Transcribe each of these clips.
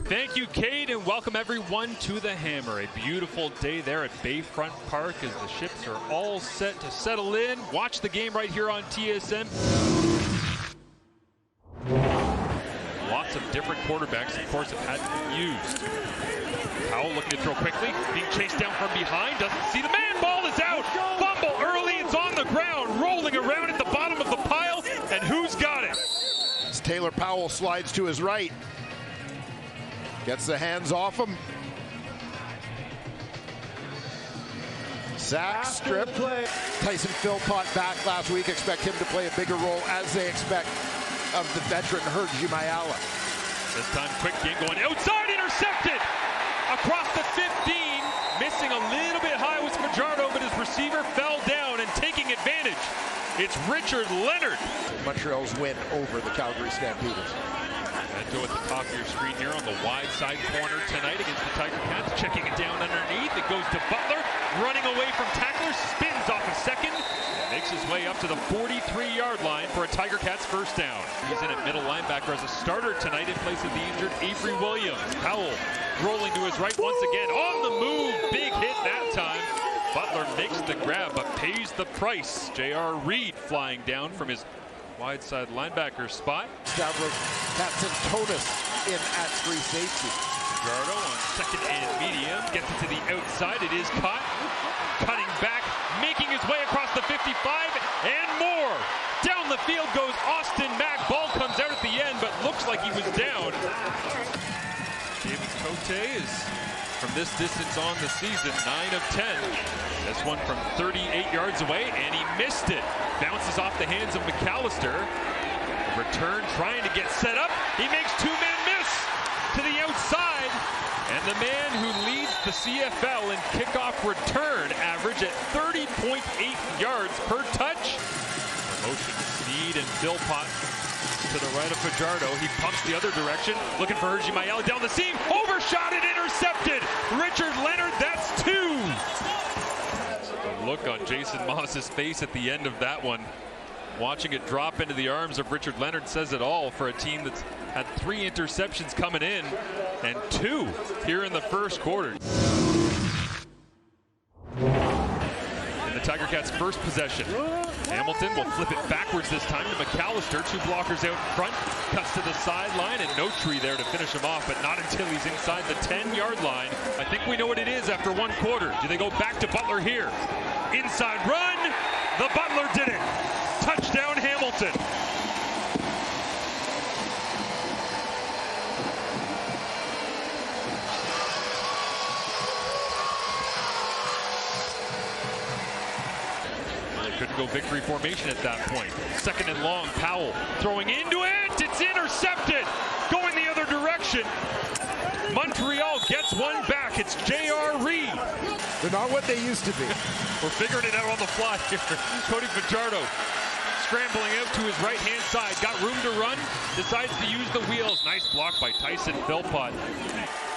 Thank you, Kate, and welcome everyone to the Hammer. A beautiful day there at Bayfront Park as the ships are all set to settle in. Watch the game right here on TSN. Lots of different quarterbacks, of course, have had to be used. Powell looking to throw quickly, being chased down from behind, doesn't see the man, ball is out. Fumble early, it's on the ground, rolling around at the bottom of the pile, and who's got it? As Taylor Powell slides to his right. Gets the hands off him. Sack, strip. Tyson Philpott back last week. Expect him to play a bigger role, as they expect of the veteran Regis Cibasu. This time, quick game going outside, intercepted! Across the 15, missing a little bit high was Fajardo, but his receiver fell down and taking advantage. It's Richard Leonard. Montreal's win over the Calgary Stampeders. Go at the top of your screen here on the wide side corner tonight against the Tiger Cats. Checking it down underneath. It goes to Butler. Running away from tacklers. Spins off a second. And makes his way up to the 43-yard line for a Tiger Cats first down. He's in at middle linebacker as a starter tonight in place of the injured Avery Williams. Powell rolling to his right once again. On the move. Big hit that time. Butler makes the grab but pays the price. J.R. Reed flying down from his wide side linebacker spot. Stavros Katsantonis in at free safety. Fajardo on second and medium. Gets it to the outside. It is caught. Cutting back. Making his way across the 55 and more. Down the field goes Austin Mack. Ball comes out at the end but looks like he was down. David Cote is, from this distance on the season, 9 of 10. This one from 38 yards away, and he missed it. Bounces off the hands of McAllister. The return trying to get set up. He makes two-man miss to the outside. And the man who leads the CFL in kickoff return average at 30.8 yards per touch. Motion, Sneed and Philpott to the right of Fajardo. He pumps the other direction, looking for Regis Cibasu down the seam. Overshot and intercepted. Richard Leonard, that's two. The look on Jason Moss's face at the end of that one, watching it drop into the arms of Richard Leonard, says it all for a team that's had 3 interceptions coming in and 2 here in the first quarter. In the Tiger Cats' first possession, Hamilton will flip it backwards this time to McAllister. 2 blockers out front, cuts to the sideline, and no tree there to finish him off, but not until he's inside the 10-yard line. I think we know what it is after 1 quarter. Do they go back to Butler here? Inside run, the Butler did it. Touchdown Hamilton. Couldn't go victory formation at that point. Second and long, Powell throwing into it. It's intercepted. Going the other direction. Montreal gets one back. It's J.R. Reed. They're not what they used to be. We're figuring it out on the fly here. Cody Fajardo scrambling out to his right-hand side. Got room to run. Decides to use the wheels. Nice block by Tyson Philpott.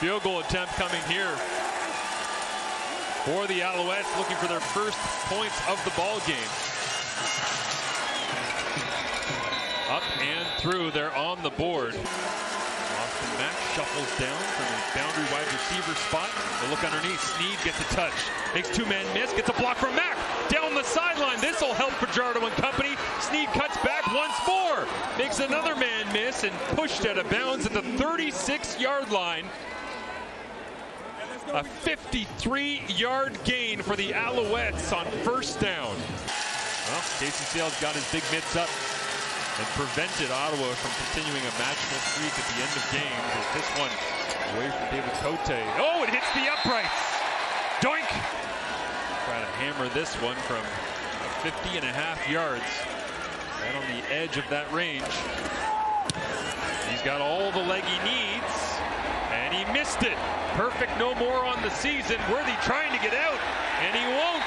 Field goal attempt coming here for the Alouettes, looking for their first points of the ball game. Up and through, they're on the board. Austin Mack shuffles down from his boundary wide receiver spot. They look underneath. Sneed gets a touch. Makes 2-man miss. Gets a block from Mack. Down the sideline. This will help Fajardo and company. Sneed cuts back once more. Makes another man miss and pushed out of bounds at the 36-yard line. A 53-yard gain for the Alouettes on first down. Well, Casey Sales got his big mitts up and prevented Ottawa from continuing a magical streak at the end of games. As this one away from David Cote. Oh, it hits the uprights. Doink! Try to hammer this one from 50.5 yards. Right on the edge of that range. He's got all the leg he needs. And he missed it. Perfect no more on the season. Worthy trying to get out, and he won't.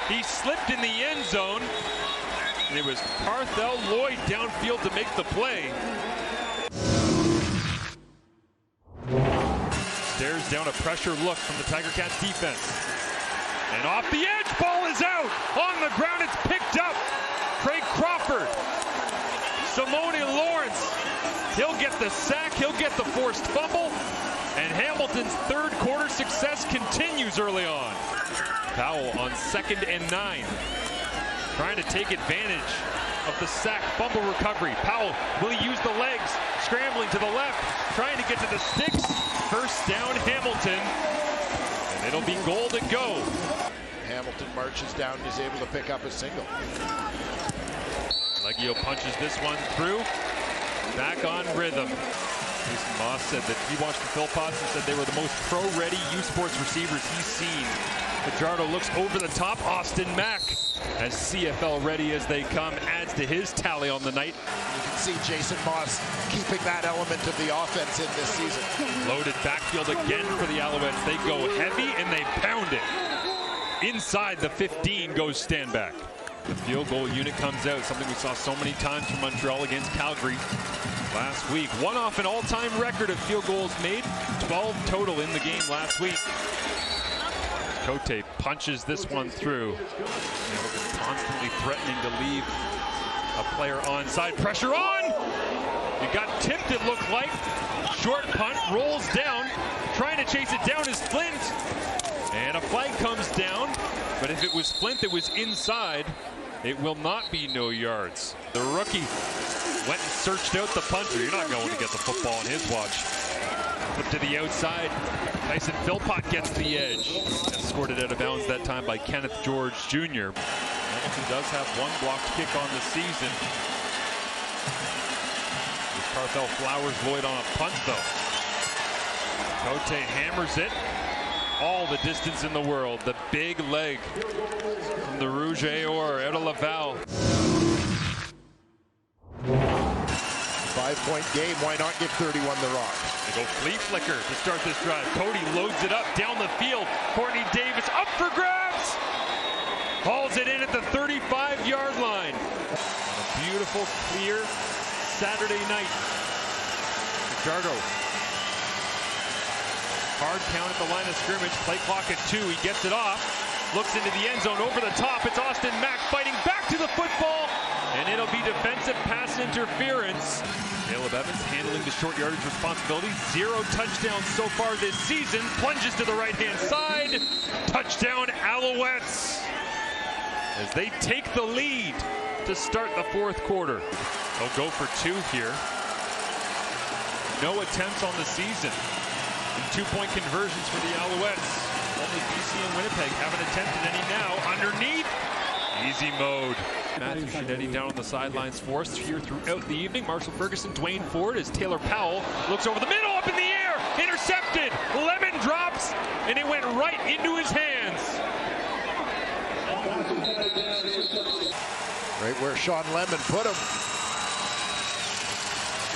He slipped in the end zone. And it was Parthel Lloyd downfield to make the play. Stares down a pressure look from the Tiger Cats defense. And off the edge, ball is out. On the ground, it's picked up. Craig Crawford. Simone Lawrence. He'll get the sack. He'll get the forced fumble. And Hamilton's third quarter success continues early on. Powell on 2nd and 9. Trying to take advantage of the sack fumble recovery. Powell, will he use the legs? Scrambling to the left, trying to get to the sticks. First down, Hamilton. And it'll be goal to go. Hamilton marches down and is able to pick up a single. Leggio punches this one through. Back on rhythm. Jason Moss said that he watched the Philpots and said they were the most pro-ready U Sports receivers he's seen. Fajardo looks over the top. Austin Mack, as CFL ready as they come, adds to his tally on the night. You can see Jason Moss keeping that element of the offense in this season. Loaded backfield again for the Alouettes. They go heavy and they pound it. Inside the 15 goes Stanback. The field goal unit comes out, something we saw so many times from Montreal against Calgary last week. One off an all-time record of field goals made, 12 total in the game last week. Cote punches this one through. Hamilton constantly threatening to leave a player onside. Pressure on! It got tipped, it looked like. Short punt, rolls down. Trying to chase it down is Flint. And a flag comes down. But if it was Flint that was inside, it will not be no yards. The rookie went and searched out the punter. You're not going to get the football on his watch. Flip to the outside. Tyson Philpott gets the edge. Escorted out of bounds that time by Kenneth George Jr. Hamilton does have one blocked kick on the season. With Carthel Flowers Lloyd on a punt, though. Cote hammers it. All the distance in the world. The big leg from the Rouge et Or out of Laval. 5-point game. Why not give 31 the rock? They go flea flicker to start this drive. Cody loads it up down the field. Courtney Davis up for grabs. Hauls it in at the 35-yard line. On a beautiful, clear Saturday night. Fajardo. Hard count at the line of scrimmage. Play clock at 2. He gets it off. Looks into the end zone over the top. It's Austin Mack fighting back to the football. And it'll be defensive pass interference. Caleb Evans handling the short yardage responsibility. 0 touchdowns so far this season. Plunges to the right-hand side. Touchdown, Alouettes. As they take the lead to start the fourth quarter. They'll go for 2 here. No attempts on the season. 2-point conversions for the Alouettes. Only BC and Winnipeg haven't attempted any now. Underneath, easy mode. Matthew Shinetti down on the sidelines for us here throughout the evening. Marshall Ferguson, Dwayne Ford as Taylor Powell looks over the middle, up in the air, intercepted. Lemon drops, and it went right into his hands. Right where Sean Lemon put him.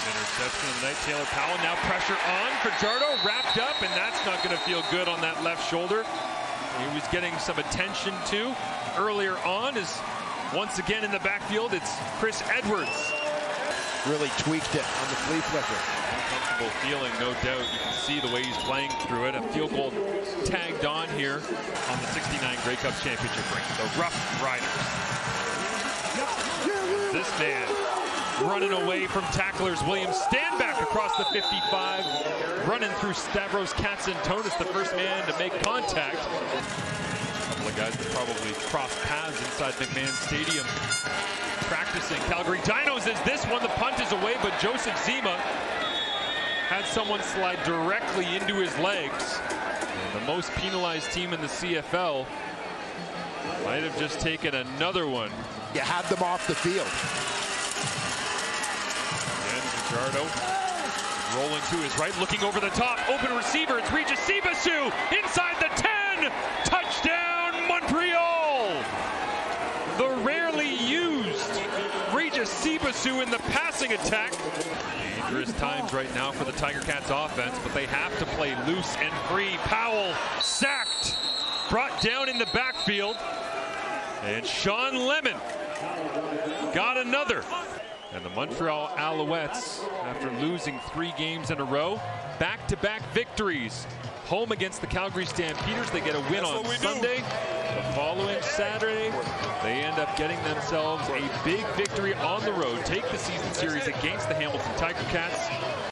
Interception of the night. Taylor Powell now pressure on. Fajardo wrapped up, and that's not going to feel good on that left shoulder. He was getting some attention too earlier on. As once again in the backfield, it's Chris Edwards. Really tweaked it on the flea flicker. Uncomfortable feeling, no doubt. You can see the way he's playing through it. A field goal tagged on here on the 69 Grey Cup Championship ring. The Rough Riders. This man running away from tacklers. William Stanback across the 55, running through Stavros Katsantonis, the first man to make contact. A couple of guys that probably crossed paths inside McMahon Stadium practicing. Calgary Dinos as this one, the punt is away, but Joseph Zima had someone slide directly into his legs. And the most penalized team in the CFL might have just taken another one. You had them off the field. Fajardo rolling to his right, looking over the top, open receiver, it's Regis Cibasu, inside the 10, touchdown Montreal! The rarely used Regis Cibasu in the passing attack. Dangerous times right now for the Tiger Cats offense, but they have to play loose and free. Powell sacked, brought down in the backfield, and Sean Lemon got another. And the Montreal Alouettes, after losing 3 games in a row, back-to-back victories. Home against the Calgary Stampeders, they get a win on Sunday. The following Saturday, they end up getting themselves a big victory on the road. Take the season series against the Hamilton Tiger Cats.